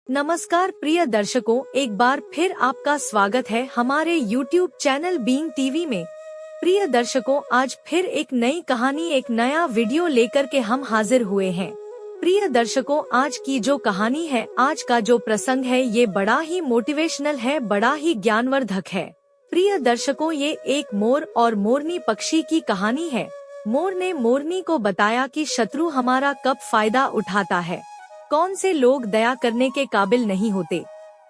नमस्कार प्रिय दर्शकों, एक बार फिर आपका स्वागत है हमारे YouTube चैनल बीइंग टीवी में। प्रिय दर्शकों, आज फिर एक नई कहानी, एक नया वीडियो लेकर के हम हाजिर हुए हैं। प्रिय दर्शकों, आज की जो कहानी है, आज का जो प्रसंग है, ये बड़ा ही मोटिवेशनल है, बड़ा ही ज्ञानवर्धक है। प्रिय दर्शकों, ये एक मोर और मोरनी पक्षी की कहानी है। मोर ने मोरनी को बताया कि शत्रु हमारा कब फायदा उठाता है, कौन से लोग दया करने के काबिल नहीं होते।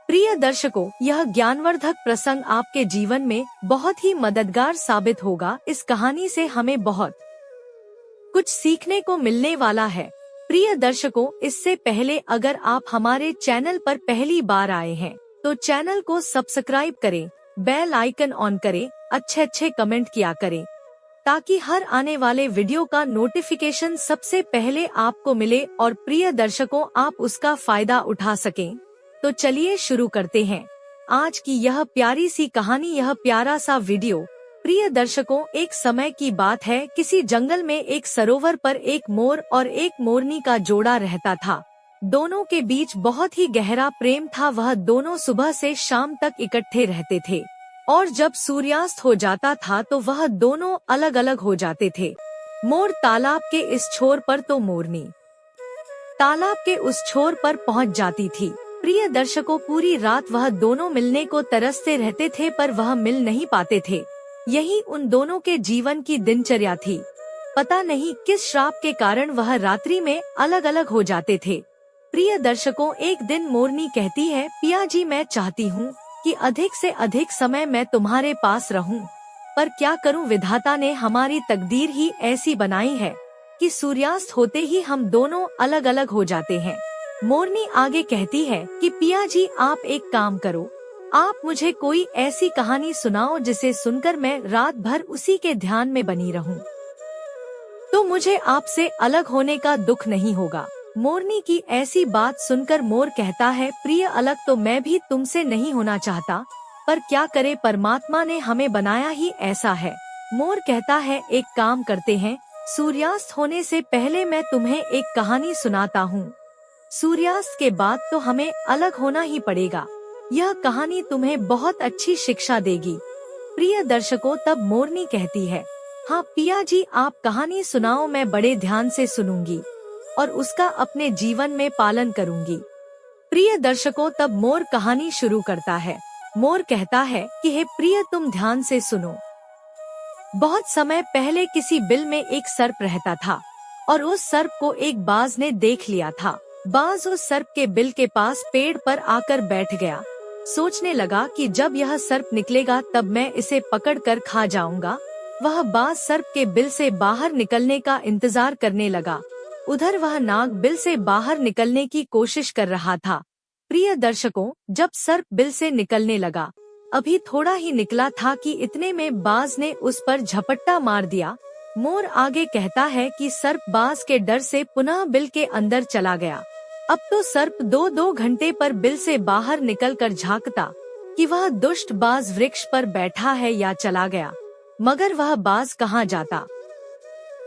प्रिय दर्शकों, यह ज्ञानवर्धक प्रसंग आपके जीवन में बहुत ही मददगार साबित होगा। इस कहानी से हमें बहुत कुछ सीखने को मिलने वाला है। प्रिय दर्शकों, इससे पहले अगर आप हमारे चैनल पर पहली बार आए हैं तो चैनल को सब्सक्राइब करें, बेल आइकन ऑन करें, अच्छे कमेंट किया करें ताकि हर आने वाले वीडियो का नोटिफिकेशन सबसे पहले आपको मिले और प्रिय दर्शकों, आप उसका फायदा उठा सकें। तो चलिए शुरू करते हैं आज की यह प्यारी सी कहानी, यह प्यारा सा वीडियो। प्रिय दर्शकों, एक समय की बात है, किसी जंगल में एक सरोवर पर एक मोर और एक मोरनी का जोड़ा रहता था। दोनों के बीच बहुत ही गहरा प्रेम था। वह दोनों सुबह से शाम तक इकट्ठे रहते थे और जब सूर्यास्त हो जाता था तो वह दोनों अलग अलग हो जाते थे। मोर तालाब के इस छोर पर तो मोरनी तालाब के उस छोर पर पहुंच जाती थी। प्रिय दर्शकों, पूरी रात वह दोनों मिलने को तरसते रहते थे, पर वह मिल नहीं पाते थे। यही उन दोनों के जीवन की दिनचर्या थी। पता नहीं किस श्राप के कारण वह रात्रि में अलग अलग हो जाते थे। प्रिय दर्शकों, एक दिन मोरनी कहती है, पिया जी, मैं चाहती हूँ कि अधिक से अधिक समय मैं तुम्हारे पास रहूं, पर क्या करूं, विधाता ने हमारी तकदीर ही ऐसी बनाई है कि सूर्यास्त होते ही हम दोनों अलग अलग हो जाते हैं। मोरनी आगे कहती है कि पिया जी, आप एक काम करो, आप मुझे कोई ऐसी कहानी सुनाओ जिसे सुनकर मैं रात भर उसी के ध्यान में बनी रहूं, तो मुझे आपसे अलग होने का दुख नहीं होगा। मोरनी की ऐसी बात सुनकर मोर कहता है, प्रिय, अलग तो मैं भी तुमसे नहीं होना चाहता, पर क्या करे, परमात्मा ने हमें बनाया ही ऐसा है। मोर कहता है, एक काम करते हैं, सूर्यास्त होने से पहले मैं तुम्हें एक कहानी सुनाता हूँ। सूर्यास्त के बाद तो हमें अलग होना ही पड़ेगा। यह कहानी तुम्हें बहुत अच्छी शिक्षा देगी। प्रिय दर्शकों, तब मोरनी कहती है, हाँ पिया जी, आप कहानी सुनाओ, मैं बड़े ध्यान से सुनूंगी और उसका अपने जीवन में पालन करूंगी। प्रिय दर्शकों, तब मोर कहानी शुरू करता है। मोर कहता है कि हे प्रिय, तुम ध्यान से सुनो। बहुत समय पहले किसी बिल में एक सर्प रहता था और उस सर्प को एक बाज ने देख लिया था। बाज उस सर्प के बिल के पास पेड़ पर आकर बैठ गया। सोचने लगा कि जब यह सर्प निकलेगा तब मैं इसे पकड़कर खा जाऊंगा। वह बाज सर्प के बिल से बाहर निकलने का इंतजार करने लगा। उधर वह नाग बिल से बाहर निकलने की कोशिश कर रहा था। प्रिय दर्शकों, जब सर्प बिल से निकलने लगा, अभी थोड़ा ही निकला था कि इतने में बाज ने उस पर झपट्टा मार दिया। मोर आगे कहता है कि सर्प बाज के डर से पुनः बिल के अंदर चला गया। अब तो सर्प दो घंटे पर बिल से बाहर निकलकर झांकता कि वह दुष्ट बाज वृक्ष पर बैठा है या चला गया, मगर वह बाज कहाँ जाता।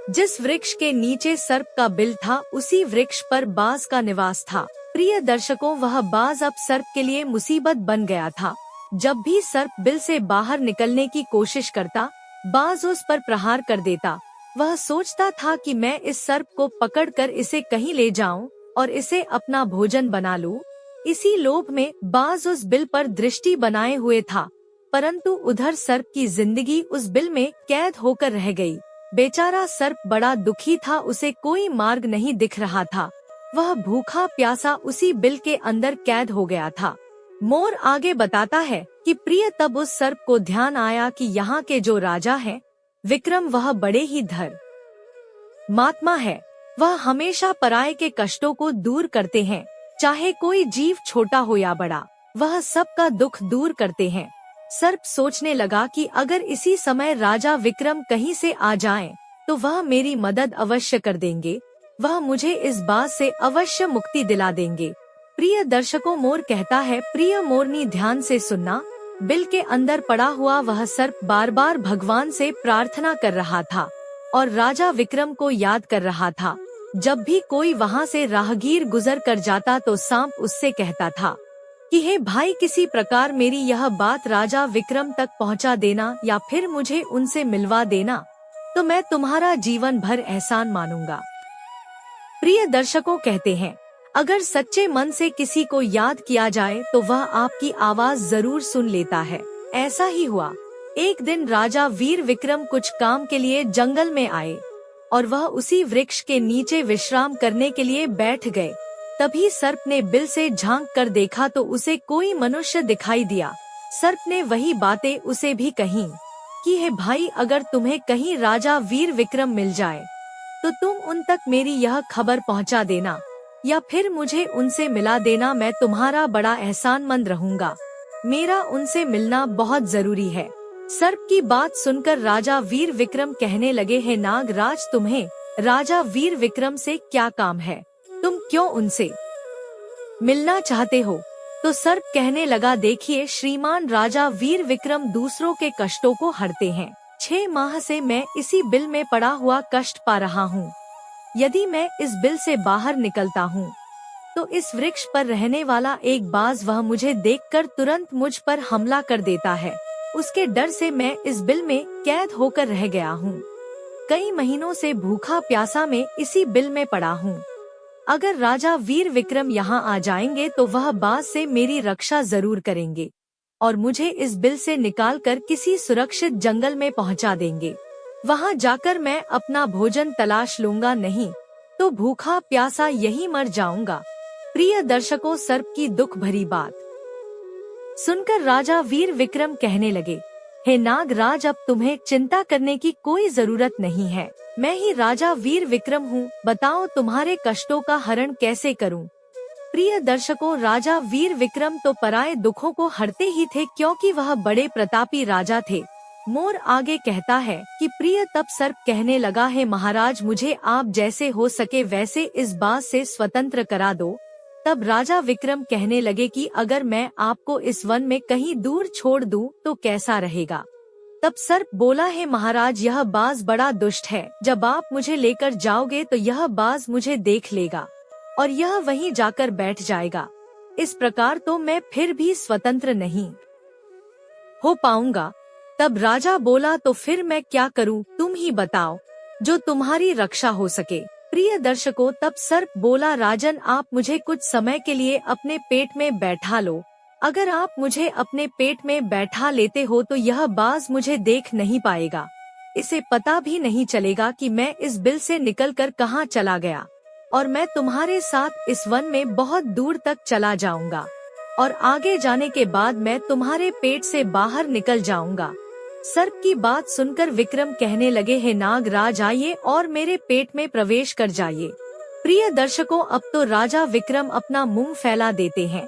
जिस वृक्ष के नीचे सर्प का बिल था, उसी वृक्ष पर बाज का निवास था। प्रिय दर्शकों, वह बाज अब सर्प के लिए मुसीबत बन गया था। जब भी सर्प बिल से बाहर निकलने की कोशिश करता, बाज उस पर प्रहार कर देता। वह सोचता था कि मैं इस सर्प को पकड़कर इसे कहीं ले जाऊं और इसे अपना भोजन बना लूं। इसी लोभ में बाज उस बिल पर दृष्टि बनाए हुए था, परंतु उधर सर्प की जिंदगी उस बिल में कैद होकर रह गई। बेचारा सर्प बड़ा दुखी था, उसे कोई मार्ग नहीं दिख रहा था। वह भूखा प्यासा उसी बिल के अंदर कैद हो गया था। मोर आगे बताता है कि प्रिय, तब उस सर्प को ध्यान आया कि यहाँ के जो राजा हैं, विक्रम, वह बड़े ही धर्मात्मा है। वह हमेशा पराये के कष्टों को दूर करते हैं, चाहे कोई जीव छोटा हो या बड़ा, वह सबका दुख दूर करते हैं। सर्प सोचने लगा कि अगर इसी समय राजा विक्रम कहीं से आ जाएं, तो वह मेरी मदद अवश्य कर देंगे, वह मुझे इस बात से अवश्य मुक्ति दिला देंगे। प्रिय दर्शकों, मोर कहता है, प्रिय मोरनी, ध्यान से सुनना। बिल के अंदर पड़ा हुआ वह सर्प बार बार भगवान से प्रार्थना कर रहा था और राजा विक्रम को याद कर रहा था। जब भी कोई वहाँ से राहगीर गुजर कर जाता तो सांप उससे कहता था कि हे भाई, किसी प्रकार मेरी यह बात राजा विक्रम तक पहुँचा देना या फिर मुझे उनसे मिलवा देना, तो मैं तुम्हारा जीवन भर एहसान मानूंगा। प्रिय दर्शकों, कहते हैं अगर सच्चे मन से किसी को याद किया जाए तो वह आपकी आवाज जरूर सुन लेता है। ऐसा ही हुआ। एक दिन राजा वीर विक्रम कुछ काम के लिए जंगल में आए और वह उसी वृक्ष के नीचे विश्राम करने के लिए बैठ गए। तभी सर्प ने बिल से झांक कर देखा तो उसे कोई मनुष्य दिखाई दिया। सर्प ने वही बातें उसे भी कही कि हे भाई, अगर तुम्हें कहीं राजा वीर विक्रम मिल जाए तो तुम उन तक मेरी यह खबर पहुंचा देना या फिर मुझे उनसे मिला देना, मैं तुम्हारा बड़ा एहसानमंद रहूंगा। मेरा उनसे मिलना बहुत जरूरी है। सर्प की बात सुनकर राजा वीर विक्रम कहने लगे, हे नागराज, तुम्हें राजा वीर विक्रम से क्या काम है? तुम क्यों उनसे मिलना चाहते हो? तो सर्प कहने लगा, देखिए श्रीमान राजा वीर विक्रम दूसरों के कष्टों को हरते हैं। 6 माह से मैं इसी बिल में पड़ा हुआ कष्ट पा रहा हूँ। यदि मैं इस बिल से बाहर निकलता हूँ तो इस वृक्ष पर रहने वाला एक बाज वह मुझे देखकर तुरंत मुझ पर हमला कर देता है। उसके डर से मैं इस बिल में कैद होकर रह गया हूँ। कई महीनों से भूखा प्यासा में इसी बिल में पड़ा हूँ। अगर राजा वीर विक्रम यहाँ आ जाएंगे तो वह बाज से मेरी रक्षा जरूर करेंगे और मुझे इस बिल से निकालकर किसी सुरक्षित जंगल में पहुँचा देंगे। वहाँ जाकर मैं अपना भोजन तलाश लूंगा, नहीं तो भूखा प्यासा यहीं मर जाऊंगा। प्रिय दर्शकों, सर्प की दुख भरी बात सुनकर राजा वीर विक्रम कहने लगे, हे नागराज, अब तुम्हें चिंता करने की कोई जरूरत नहीं है। मैं ही राजा वीर विक्रम हूँ। बताओ तुम्हारे कष्टों का हरण कैसे करूँ? प्रिय दर्शकों, राजा वीर विक्रम तो पराये दुखों को हरते ही थे क्योंकि वह बड़े प्रतापी राजा थे। मोर आगे कहता है कि प्रिय तब सर्प कहने लगा, है महाराज, मुझे आप जैसे हो सके वैसे इस बात से स्वतंत्र करा दो। तब राजा विक्रम कहने लगे कि अगर मैं आपको इस वन में कहीं दूर छोड़ दूं तो कैसा रहेगा? तब सर्प बोला, है महाराज, यह बाज बड़ा दुष्ट है। जब आप मुझे लेकर जाओगे तो यह बाज मुझे देख लेगा और यह वहीं जाकर बैठ जाएगा। इस प्रकार तो मैं फिर भी स्वतंत्र नहीं हो पाऊंगा। तब राजा बोला, तो फिर मैं क्या करूं? तुम ही बताओ, जो तुम्हारी रक्षा हो सके। प्रिय दर्शकों, तब सर्प बोला, राजन, आप मुझे कुछ समय के लिए अपने पेट में बैठा लो। अगर आप मुझे अपने पेट में बैठा लेते हो तो यह बाज मुझे देख नहीं पाएगा। इसे पता भी नहीं चलेगा कि मैं इस बिल से निकलकर कहाँ चला गया और मैं तुम्हारे साथ इस वन में बहुत दूर तक चला जाऊंगा और आगे जाने के बाद मैं तुम्हारे पेट से बाहर निकल जाऊंगा। सर्प की बात सुनकर विक्रम कहने लगे, हे नागराज, आइए और मेरे पेट में प्रवेश कर जाइए। प्रिय दर्शकों, अब तो राजा विक्रम अपना मुंह फैला देते हैं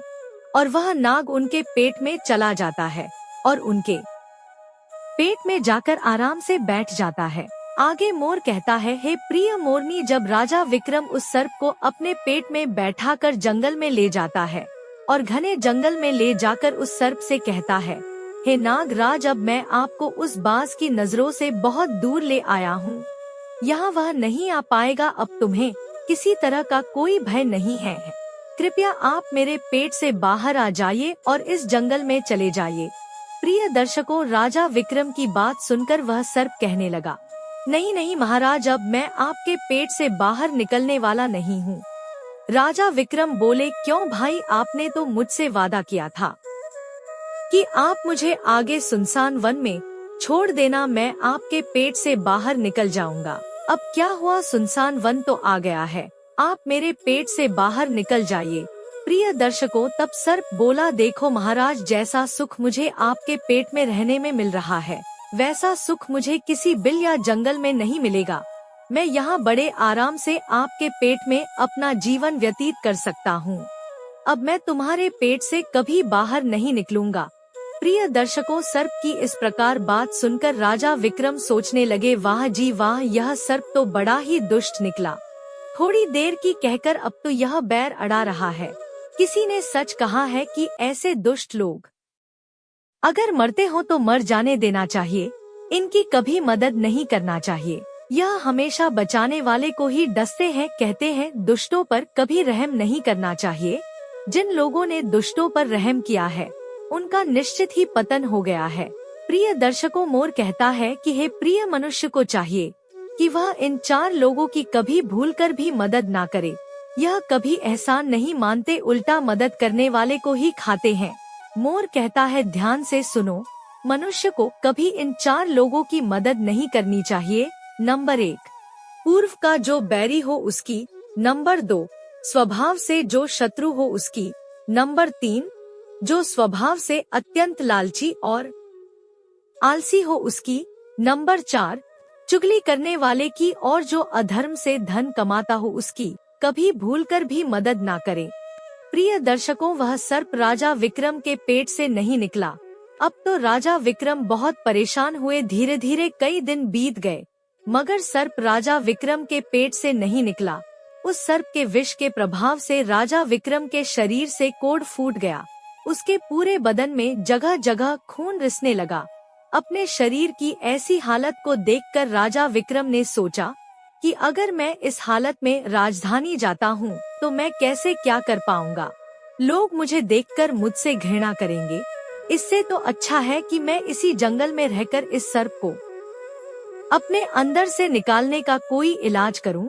और वह नाग उनके पेट में चला जाता है और उनके पेट में जाकर आराम से बैठ जाता है। आगे मोर कहता है, हे प्रिय मोरनी, जब राजा विक्रम उस सर्प को अपने पेट में बैठाकर जंगल में ले जाता है और घने जंगल में ले जाकर उस सर्प से कहता है, हे नागराज, अब मैं आपको उस बाज की नजरों से बहुत दूर ले आया हूँ। यहाँ वह नहीं आ पाएगा। अब तुम्हें किसी तरह का कोई भय नहीं है। कृपया आप मेरे पेट से बाहर आ जाइए और इस जंगल में चले जाइए। प्रिय दर्शकों, राजा विक्रम की बात सुनकर वह सर्प कहने लगा, नहीं नहीं महाराज, अब मैं आपके पेट से बाहर निकलने वाला नहीं हूँ। राजा विक्रम बोले, क्यों भाई, आपने तो मुझसे वादा किया था कि आप मुझे आगे सुनसान वन में छोड़ देना, मैं आपके पेट से बाहर निकल जाऊंगा। अब क्या हुआ, सुनसान वन तो आ गया है, आप मेरे पेट से बाहर निकल जाइए। प्रिय दर्शकों, तब सर्प बोला, देखो महाराज, जैसा सुख मुझे आपके पेट में रहने में मिल रहा है वैसा सुख मुझे किसी बिल या जंगल में नहीं मिलेगा। मैं यहाँ बड़े आराम से आपके पेट में अपना जीवन व्यतीत कर सकता हूँ। अब मैं तुम्हारे पेट से कभी बाहर नहीं निकलूंगा। प्रिय दर्शकों, सर्प की इस प्रकार बात सुनकर राजा विक्रम सोचने लगे, वाह जी वाह, यह सर्प तो बड़ा ही दुष्ट निकला। थोड़ी देर की कहकर अब तो यह बैर अड़ा रहा है। किसी ने सच कहा है कि ऐसे दुष्ट लोग अगर मरते हो तो मर जाने देना चाहिए, इनकी कभी मदद नहीं करना चाहिए। यह हमेशा बचाने वाले को ही डसते हैं। कहते हैं दुष्टों पर कभी रहम नहीं करना चाहिए। जिन लोगों ने दुष्टों पर रहम किया है उनका निश्चित ही पतन हो गया है। प्रिय दर्शकों, मोर कहता है कि हे प्रिय मनुष्य को चाहिए कि वह इन 4 लोगों की कभी भूलकर भी मदद ना करे। यह कभी एहसान नहीं मानते, उल्टा मदद करने वाले को ही खाते हैं। मोर कहता है ध्यान से सुनो, मनुष्य को कभी इन 4 लोगों की मदद नहीं करनी चाहिए। नंबर 1, पूर्व का जो बैरी हो उसकी। नंबर 2, स्वभाव से जो शत्रु हो उसकी। नंबर 3, जो स्वभाव से अत्यंत लालची और आलसी हो उसकी। नंबर 4, चुगली करने वाले की और जो अधर्म से धन कमाता हो उसकी कभी भूलकर भी मदद ना करे। प्रिय दर्शकों, वह सर्प राजा विक्रम के पेट से नहीं निकला। अब तो राजा विक्रम बहुत परेशान हुए। धीरे धीरे कई दिन बीत गए मगर सर्प राजा विक्रम के पेट से नहीं निकला। उस सर्प के विष के प्रभाव से राजा विक्रम के शरीर से कोढ़ फूट गया। उसके पूरे बदन में जगह जगह खून रिसने लगा। अपने शरीर की ऐसी हालत को देखकर राजा विक्रम ने सोचा कि अगर मैं इस हालत में राजधानी जाता हूँ तो मैं कैसे क्या कर पाऊंगा। लोग मुझे देखकर मुझसे घृणा करेंगे। इससे तो अच्छा है कि मैं इसी जंगल में रहकर इस सर्प को अपने अंदर से निकालने का कोई इलाज करूं।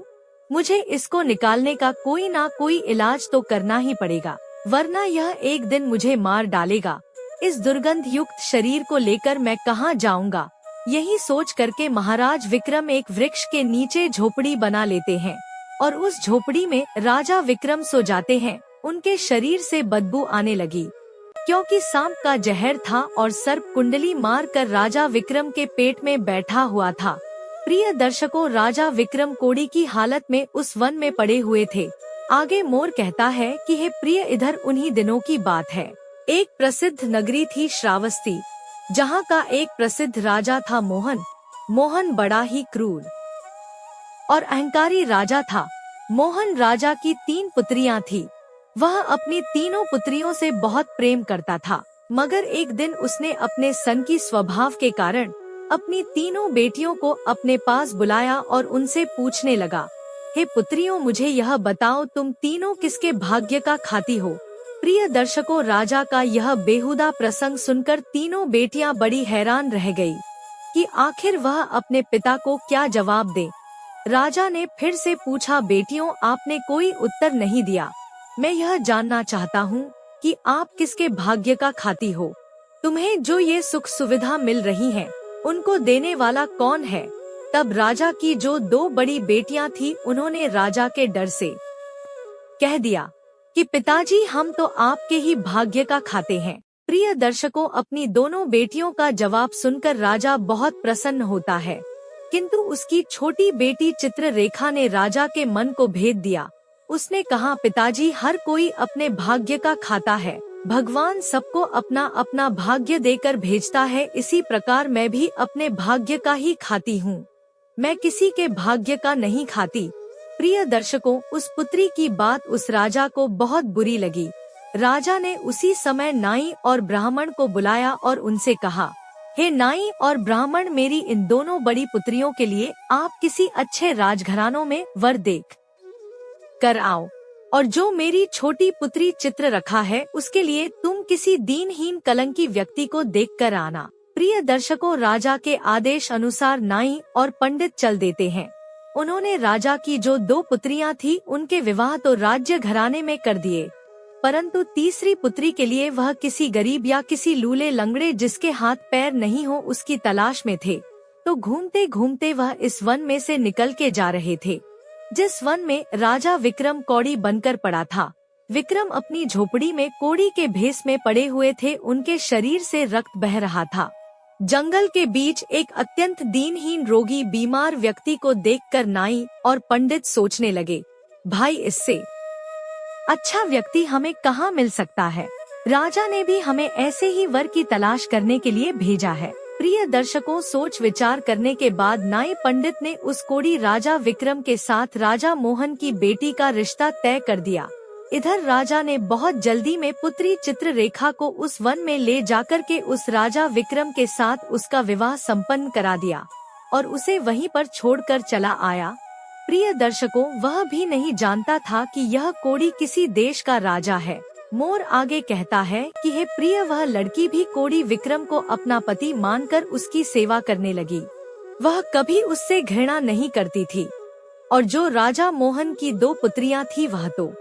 मुझे इसको निकालने का कोई ना कोई इलाज तो करना ही पड़ेगा, वरना यह एक दिन मुझे मार डालेगा। इस दुर्गंध युक्त शरीर को लेकर मैं कहाँ जाऊंगा। यही सोच करके महाराज विक्रम एक वृक्ष के नीचे झोपड़ी बना लेते हैं और उस झोपड़ी में राजा विक्रम सो जाते हैं। उनके शरीर से बदबू आने लगी क्योंकि सांप का जहर था और सर्प कुंडली मार कर राजा विक्रम के पेट में बैठा हुआ था। प्रिय दर्शकों, राजा विक्रम कोड़ी की हालत में उस वन में पड़े हुए थे। आगे मोर कहता है कि हे प्रिय, इधर उन्हीं दिनों की बात है। एक प्रसिद्ध नगरी थी श्रावस्ती, जहाँ का एक प्रसिद्ध राजा था मोहन। मोहन बड़ा ही क्रूर और अहंकारी राजा था। मोहन राजा की 3 पुत्रियां थी। वह अपनी तीनों पुत्रियों से बहुत प्रेम करता था, मगर एक दिन उसने अपने सन की स्वभाव के कारण अपनी तीनों बेटियों को अपने पास बुलाया और उनसे पूछने लगा, हे पुत्रियों, मुझे यह बताओ तुम तीनों किसके भाग्य का खाती हो। प्रिय दर्शकों, राजा का यह बेहुदा प्रसंग सुनकर तीनों बेटियां बड़ी हैरान रह गई कि आखिर वह अपने पिता को क्या जवाब दे। राजा ने फिर से पूछा, बेटियों, आपने कोई उत्तर नहीं दिया। मैं यह जानना चाहता हूँ कि आप किसके भाग्य का खाती हो। तुम्हें जो ये सुख सुविधा मिल रही है उनको देने वाला कौन है। तब राजा की जो 2 बड़ी बेटियां थी उन्होंने राजा के डर से कह दिया कि पिताजी, हम तो आपके ही भाग्य का खाते हैं। प्रिय दर्शकों, अपनी दोनों बेटियों का जवाब सुनकर राजा बहुत प्रसन्न होता है, किंतु उसकी छोटी बेटी चित्ररेखा ने राजा के मन को भेद दिया। उसने कहा, पिताजी, हर कोई अपने भाग्य का खाता है। भगवान सबको अपना अपना भाग्य देकर भेजता है। इसी प्रकार मैं भी अपने भाग्य का ही खाती हूँ, मैं किसी के भाग्य का नहीं खाती। प्रिय दर्शकों, उस पुत्री की बात उस राजा को बहुत बुरी लगी। राजा ने उसी समय नाई और ब्राह्मण को बुलाया और उनसे कहा, हे नाई और ब्राह्मण, मेरी इन दोनों बड़ी पुत्रियों के लिए आप किसी अच्छे राजघरानों में वर देख कर आओ, और जो मेरी छोटी पुत्री चित्ररेखा है उसके लिए तुम किसी दीनहीन कलंकी व्यक्ति को देख कर आना। प्रिय दर्शकों, राजा के आदेश अनुसार नाई और पंडित चल देते हैं। उन्होंने राजा की जो 2 पुत्रियां थी उनके विवाह तो राज्य घराने में कर दिए, परंतु तीसरी पुत्री के लिए वह किसी गरीब या किसी लूले लंगड़े जिसके हाथ पैर नहीं हो उसकी तलाश में थे। तो घूमते घूमते वह इस वन में से निकल के जा रहे थे, जिस वन में राजा विक्रम कौड़ी बनकर पड़ा था। विक्रम अपनी झोपड़ी में कोड़ी के भेष में पड़े हुए थे। उनके शरीर से रक्त बह रहा था। जंगल के बीच एक अत्यंत दीनहीन रोगी बीमार व्यक्ति को देखकर नाई और पंडित सोचने लगे, भाई, इससे अच्छा व्यक्ति हमें कहाँ मिल सकता है। राजा ने भी हमें ऐसे ही वर की तलाश करने के लिए भेजा है। प्रिय दर्शकों, सोच विचार करने के बाद नाई पंडित ने उस कोड़ी राजा विक्रम के साथ राजा मोहन की बेटी का रिश्ता तय कर दिया। इधर राजा ने बहुत जल्दी में पुत्री चित्ररेखा को उस वन में ले जाकर के उस राजा विक्रम के साथ उसका विवाह संपन्न करा दिया। और उसे वहीं पर छोड़कर चला आया। प्रिय दर्शकों, वह भी नहीं जानता था कि यह कोड़ी किसी देश का राजा है। मोर आगे कहता है कि हे प्रिय, वह लड़की भी कोड़ी विक्रम को अपना पति मानकर उसकी सेवा करने लगी। वह कभी उससे घृणा नहीं करती थी, और जो राजा मोहन की 2 पुत्रियां थी वह तो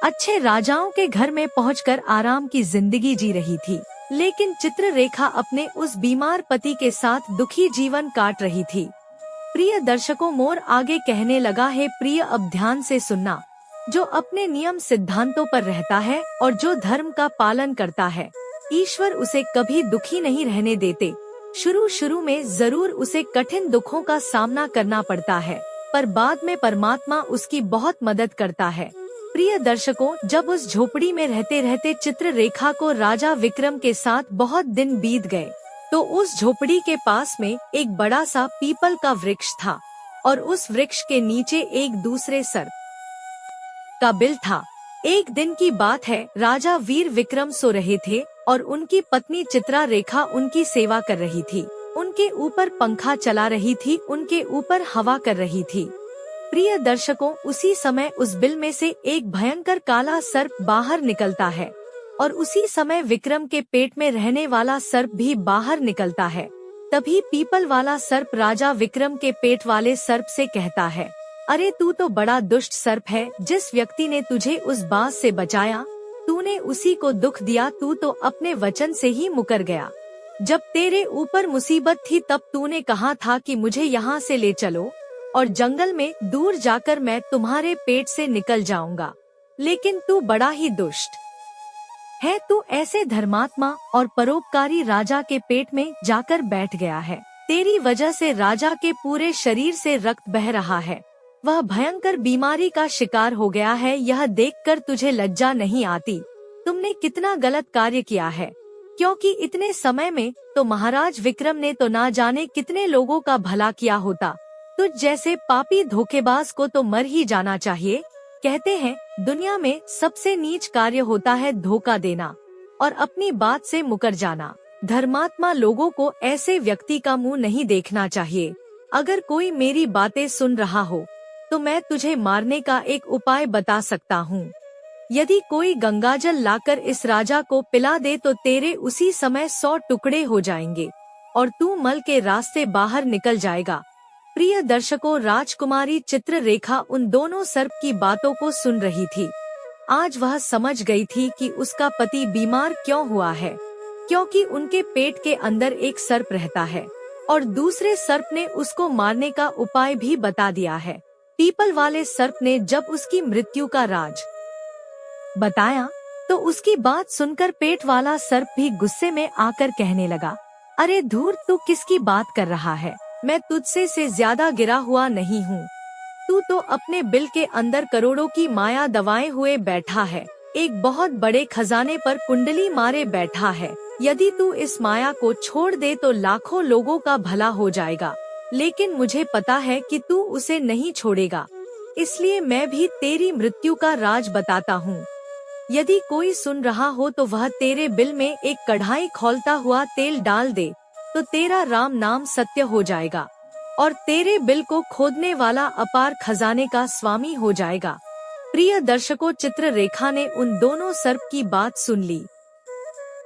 अच्छे राजाओं के घर में पहुंचकर आराम की जिंदगी जी रही थी। लेकिन चित्ररेखा अपने उस बीमार पति के साथ दुखी जीवन काट रही थी। प्रिय दर्शकों, मोर आगे कहने लगा है प्रिय, अब ध्यान से सुनना। जो अपने नियम सिद्धांतों पर रहता है और जो धर्म का पालन करता है, ईश्वर उसे कभी दुखी नहीं रहने देते। शुरू में जरूर उसे कठिन दुखों का सामना करना पड़ता है, पर बाद में परमात्मा उसकी बहुत मदद करता है। प्रिय दर्शकों, जब उस झोपड़ी में रहते रहते चित्ररेखा को राजा विक्रम के साथ बहुत दिन बीत गए, तो उस झोपड़ी के पास में एक बड़ा सा पीपल का वृक्ष था और उस वृक्ष के नीचे एक दूसरे सर्प का बिल था। एक दिन की बात है, राजा वीर विक्रम सो रहे थे और उनकी पत्नी चित्ररेखा उनकी सेवा कर रही थी। उनके ऊपर पंखा चला रही थी, उनके ऊपर हवा कर रही थी। प्रिय दर्शकों, उसी समय उस बिल में से एक भयंकर काला सर्प बाहर निकलता है और उसी समय विक्रम के पेट में रहने वाला सर्प भी बाहर निकलता है। तभी पीपल वाला सर्प राजा विक्रम के पेट वाले सर्प से कहता है, अरे तू तो बड़ा दुष्ट सर्प है। जिस व्यक्ति ने तुझे उस बांस से बचाया, तूने उसी को दुख दिया। तू तो अपने वचन से ही मुकर गया। जब तेरे ऊपर मुसीबत थी तब तूने कहा था कि मुझे यहाँ से ले चलो और जंगल में दूर जाकर मैं तुम्हारे पेट से निकल जाऊंगा, लेकिन तू बड़ा ही दुष्ट है। तू ऐसे धर्मात्मा और परोपकारी राजा के पेट में जाकर बैठ गया है। तेरी वजह से राजा के पूरे शरीर से रक्त बह रहा है। वह भयंकर बीमारी का शिकार हो गया है। यह देखकर तुझे लज्जा नहीं आती? तुमने कितना गलत कार्य किया है, क्योंकि इतने समय में तो महाराज विक्रम ने तो ना जाने कितने लोगों का भला किया होता। तुझ जैसे पापी धोखेबाज को तो मर ही जाना चाहिए। कहते हैं दुनिया में सबसे नीच कार्य होता है धोखा देना और अपनी बात से मुकर जाना। धर्मात्मा लोगों को ऐसे व्यक्ति का मुंह नहीं देखना चाहिए। अगर कोई मेरी बातें सुन रहा हो तो मैं तुझे मारने का एक उपाय बता सकता हूँ। यदि कोई गंगाजल लाकर इस राजा को पिला दे तो तेरे उसी समय 100 टुकड़े हो जाएंगे और तू मल के रास्ते बाहर निकल जाएगा। प्रिय दर्शकों, राजकुमारी चित्ररेखा उन दोनों सर्प की बातों को सुन रही थी। आज वह समझ गई थी कि उसका पति बीमार क्यों हुआ है, क्योंकि उनके पेट के अंदर एक सर्प रहता है और दूसरे सर्प ने उसको मारने का उपाय भी बता दिया है। पीपल वाले सर्प ने जब उसकी मृत्यु का राज बताया तो उसकी बात सुनकर पेट वाला सर्प भी गुस्से में आकर कहने लगा, अरे धूर्त, तू किसकी बात कर रहा है? मैं तुझसे से ज्यादा गिरा हुआ नहीं हूँ। तू तो अपने बिल के अंदर करोड़ों की माया दबाए हुए बैठा है, एक बहुत बड़े खजाने पर कुंडली मारे बैठा है। यदि तू इस माया को छोड़ दे तो लाखों लोगों का भला हो जाएगा, लेकिन मुझे पता है कि तू उसे नहीं छोड़ेगा, इसलिए मैं भी तेरी मृत्यु का राज बताता हूँ। यदि कोई सुन रहा हो तो वह तेरे बिल में एक कढ़ाई खौलता हुआ तेल डाल दे तो तेरा राम नाम सत्य हो जाएगा और तेरे बिल को खोदने वाला अपार खजाने का स्वामी हो जाएगा। प्रिय दर्शकों, चित्ररेखा ने उन दोनों सर्प की बात सुन ली।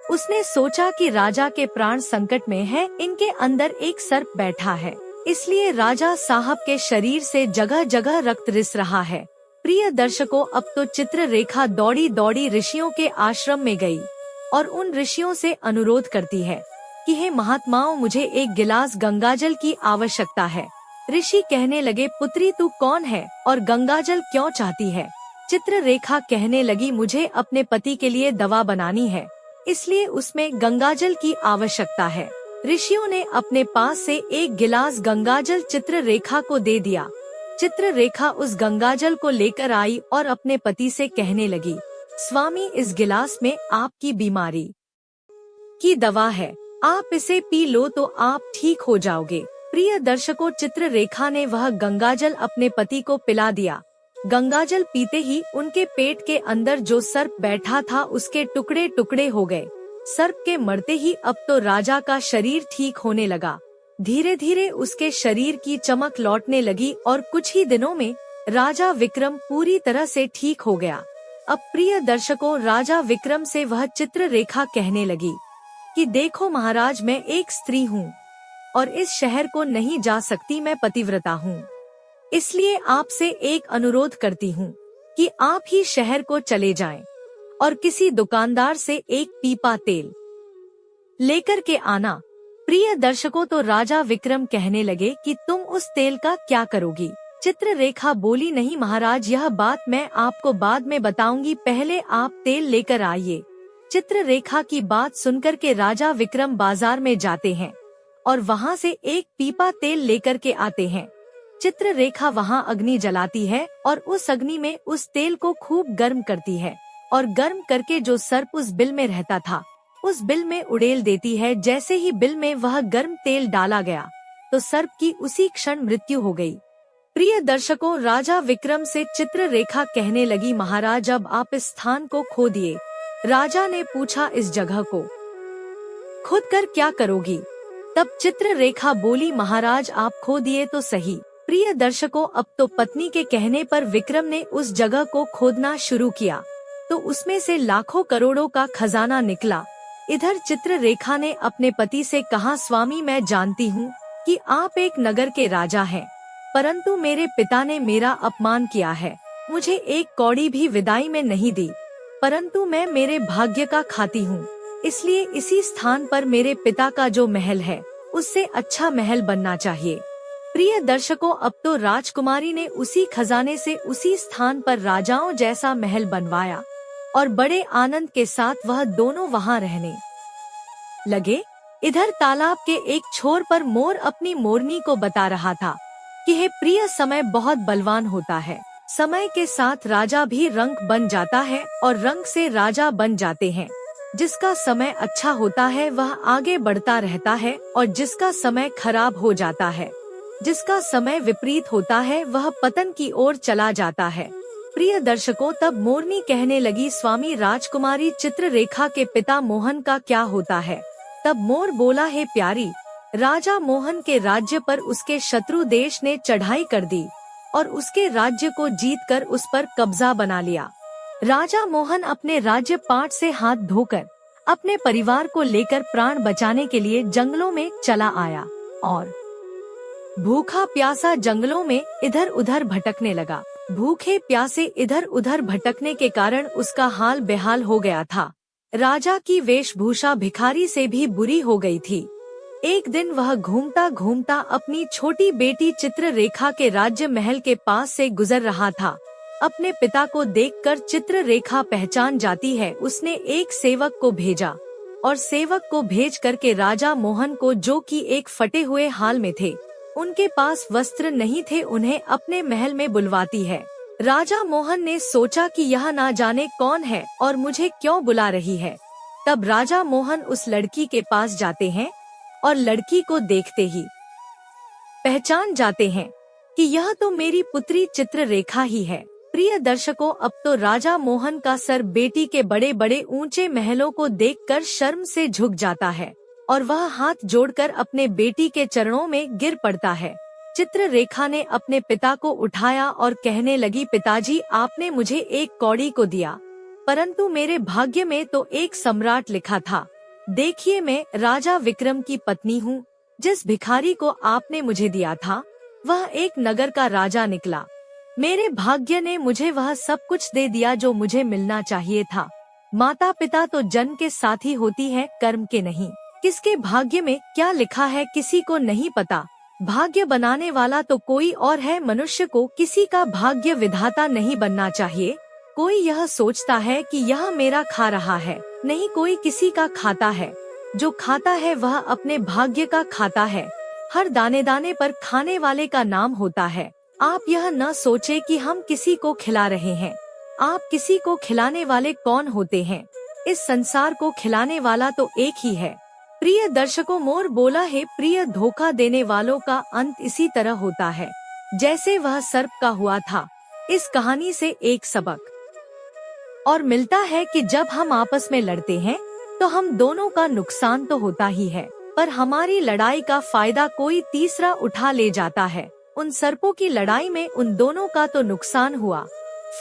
उसने सोचा कि राजा के प्राण संकट में है, इनके अंदर एक सर्प बैठा है, इसलिए राजा साहब के शरीर से जगह जगह रक्त रिस रहा है। प्रिय दर्शकों, अब तो चित्ररेखा दौड़ी दौड़ी ऋषियों के आश्रम में गई और उन ऋषियों से अनुरोध करती है कि हे महात्माओं, मुझे एक गिलास गंगाजल की आवश्यकता है। ऋषि कहने लगे, पुत्री तू कौन है और गंगाजल क्यों चाहती है? चित्ररेखा कहने लगी, मुझे अपने पति के लिए दवा बनानी है, इसलिए उसमें गंगाजल की आवश्यकता है। ऋषियों ने अपने पास से एक गिलास गंगाजल चित्ररेखा को दे दिया। चित्ररेखा उस गंगाजल को लेकर आई और अपने पति से कहने लगी, स्वामी, इस गिलास में आपकी बीमारी की दवा है, आप इसे पी लो तो आप ठीक हो जाओगे। प्रिय दर्शकों, चित्ररेखा ने वह गंगाजल अपने पति को पिला दिया। गंगाजल पीते ही उनके पेट के अंदर जो सर्प बैठा था उसके टुकड़े टुकड़े हो गए। सर्प के मरते ही अब तो राजा का शरीर ठीक होने लगा। धीरे धीरे उसके शरीर की चमक लौटने लगी और कुछ ही दिनों में राजा विक्रम पूरी तरह से ठीक हो गया। अब प्रिय दर्शकों, राजा विक्रम से वह चित्ररेखा कहने लगी कि देखो महाराज, मैं एक स्त्री हूँ और इस शहर को नहीं जा सकती, मैं पतिव्रता हूँ। इसलिए आपसे एक अनुरोध करती हूँ कि आप ही शहर को चले जाएं और किसी दुकानदार से एक पीपा तेल लेकर के आना। प्रिय दर्शकों, तो राजा विक्रम कहने लगे कि तुम उस तेल का क्या करोगी? चित्ररेखा बोली, नहीं महाराज, यह बात मैं आपको बाद में बताऊंगी, पहले आप तेल लेकर आइए। चित्ररेखा की बात सुनकर के राजा विक्रम बाजार में जाते हैं और वहाँ से एक पीपा तेल लेकर के आते हैं। चित्ररेखा वहाँ अग्नि जलाती है और उस अग्नि में उस तेल को खूब गर्म करती है और गर्म करके जो सर्प उस बिल में रहता था उस बिल में उड़ेल देती है। जैसे ही बिल में वह गर्म तेल डाला गया तो सर्प की उसी क्षण मृत्यु हो गई। प्रिय दर्शकों, राजा विक्रम से चित्ररेखा कहने लगी, महाराज अब आप इस स्थान को खो दिए। राजा ने पूछा, इस जगह को खुद कर क्या करोगी? तब चित्ररेखा बोली, महाराज आप खो दिए तो सही। प्रिय दर्शकों, अब तो पत्नी के कहने पर विक्रम ने उस जगह को खोदना शुरू किया तो उसमें से लाखों करोड़ों का खजाना निकला। इधर चित्ररेखा ने अपने पति से कहा, स्वामी मैं जानती हूँ कि आप एक नगर के राजा हैं, परंतु मेरे पिता ने मेरा अपमान किया है, मुझे एक कौड़ी भी विदाई में नहीं दी, परंतु मैं मेरे भाग्य का खाती हूँ, इसलिए इसी स्थान पर मेरे पिता का जो महल है उससे अच्छा महल बनना चाहिए। प्रिय दर्शकों, अब तो राजकुमारी ने उसी खजाने से उसी स्थान पर राजाओं जैसा महल बनवाया और बड़े आनंद के साथ वह दोनों वहां रहने लगे। इधर तालाब के एक छोर पर मोर अपनी मोरनी को बता रहा था कि हे प्रिय, समय बहुत बलवान होता है, समय के साथ राजा भी रंक बन जाता है और रंक से राजा बन जाते हैं। जिसका समय अच्छा होता है वह आगे बढ़ता रहता है और जिसका समय खराब हो जाता है, जिसका समय विपरीत होता है, वह पतन की ओर चला जाता है। प्रिय दर्शकों, तब मोरनी कहने लगी, स्वामी राजकुमारी चित्ररेखा के पिता मोहन का क्या होता है? तब मोर बोला, हे प्यारी, राजा मोहन के राज्य पर उसके शत्रु देश ने चढ़ाई कर दी और उसके राज्य को जीतकर उस पर कब्जा बना लिया। राजा मोहन अपने राज्य पाट से हाथ धोकर अपने परिवार को लेकर प्राण बचाने के लिए जंगलों में चला आया और भूखा प्यासा जंगलों में इधर उधर भटकने लगा। भूखे प्यासे इधर उधर भटकने के कारण उसका हाल बेहाल हो गया था। राजा की वेशभूषा भिखारी से भी बुरी हो गई थी। एक दिन वह घूमता घूमता अपनी छोटी बेटी चित्ररेखा के राज्य महल के पास से गुजर रहा था। अपने पिता को देखकर चित्ररेखा पहचान जाती है। उसने एक सेवक को भेजा और सेवक को भेज करके राजा मोहन को, जो कि एक फटे हुए हाल में थे, उनके पास वस्त्र नहीं थे, उन्हें अपने महल में बुलवाती है। राजा मोहन ने सोचा कि यह ना जाने कौन है और मुझे क्यों बुला रही है। तब राजा मोहन उस लड़की के पास जाते हैं और लड़की को देखते ही पहचान जाते हैं कि यह तो मेरी पुत्री चित्ररेखा ही है। प्रिय दर्शकों, अब तो राजा मोहन का सर बेटी के बड़े बड़े ऊंचे महलों को देखकर शर्म से झुक जाता है और वह हाथ जोड़कर अपने बेटी के चरणों में गिर पड़ता है। चित्ररेखा ने अपने पिता को उठाया और कहने लगी, पिताजी आपने मुझे एक कौड़ी को दिया, परंतु मेरे भाग्य में तो एक सम्राट लिखा था। देखिए, मैं राजा विक्रम की पत्नी हूँ। जिस भिखारी को आपने मुझे दिया था वह एक नगर का राजा निकला। मेरे भाग्य ने मुझे वह सब कुछ दे दिया जो मुझे मिलना चाहिए था। माता पिता तो जन्म के साथी होती है, कर्म के नहीं। किसके भाग्य में क्या लिखा है किसी को नहीं पता। भाग्य बनाने वाला तो कोई और है। मनुष्य को किसी का भाग्य विधाता नहीं बनना चाहिए। कोई यह सोचता है कि यह मेरा खा रहा है, नहीं, कोई किसी का खाता है। जो खाता है वह अपने भाग्य का खाता है। हर दाने दाने पर खाने वाले का नाम होता है। आप यह न सोचे कि हम किसी को खिला रहे हैं। आप किसी को खिलाने वाले कौन होते हैं? इस संसार को खिलाने वाला तो एक ही है। प्रिय दर्शकों, मोर बोला, है प्रिय, धोखा देने वालों का अंत इसी तरह होता है जैसे वह सर्प का हुआ था। इस कहानी से एक सबक और मिलता है कि जब हम आपस में लड़ते हैं तो हम दोनों का नुकसान तो होता ही है। पर हमारी लड़ाई का फायदा कोई तीसरा उठा ले जाता है। उन सर्पों की लड़ाई में उन दोनों का तो नुकसान हुआ,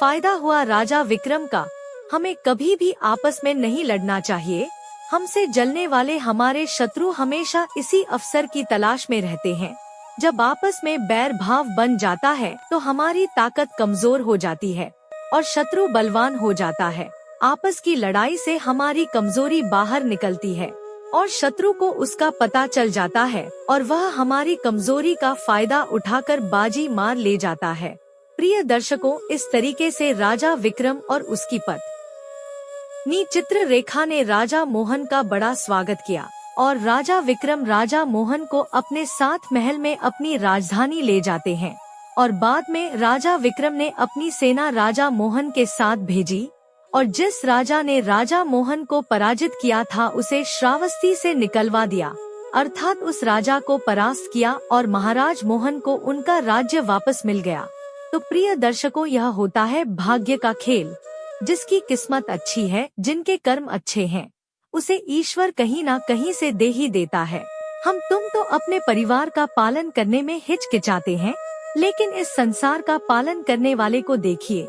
फायदा हुआ राजा विक्रम का। हमें कभी भी आपस में नहीं लड़ना चाहिए। हमसे जलने वाले हमारे शत्रु हमेशा इसी अवसर की तलाश में रहते हैं। जब आपस में बैर भाव बन जाता है तो हमारी ताकत कमजोर हो जाती है और शत्रु बलवान हो जाता है। आपस की लड़ाई से हमारी कमजोरी बाहर निकलती है और शत्रु को उसका पता चल जाता है और वह हमारी कमजोरी का फायदा उठाकर बाजी मार ले जाता है। प्रिय दर्शकों, इस तरीके से राजा विक्रम और उसकी पत्नी चित्ररेखा ने राजा मोहन का बड़ा स्वागत किया और राजा विक्रम राजा मोहन को अपने साथ महल में अपनी राजधानी ले जाते हैं और बाद में राजा विक्रम ने अपनी सेना राजा मोहन के साथ भेजी और जिस राजा ने राजा मोहन को पराजित किया था उसे श्रावस्ती से निकलवा दिया, अर्थात उस राजा को परास्त किया और महाराज मोहन को उनका राज्य वापस मिल गया। तो प्रिय दर्शकों, यह होता है भाग्य का खेल। जिसकी किस्मत अच्छी है, जिनके कर्म अच्छे हैं, उसे ईश्वर कहीं ना कहीं से दे ही देता है। तुम तो अपने परिवार का पालन करने में हिचकिचाते हैं, लेकिन इस संसार का पालन करने वाले को देखिए,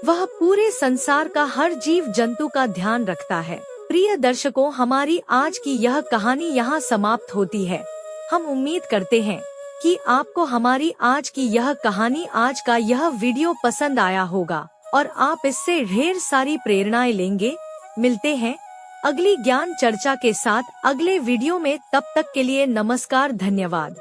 वह पूरे संसार का हर जीव जंतु का ध्यान रखता है। प्रिय दर्शकों, हमारी आज की यह कहानी यहाँ समाप्त होती है। हम उम्मीद करते हैं कि आपको हमारी आज की यह कहानी, आज का यह वीडियो पसंद आया होगा और आप इससे ढेर सारी प्रेरणाएं लेंगे। मिलते हैं अगली ज्ञान चर्चा के साथ अगले वीडियो में। तब तक के लिए नमस्कार, धन्यवाद।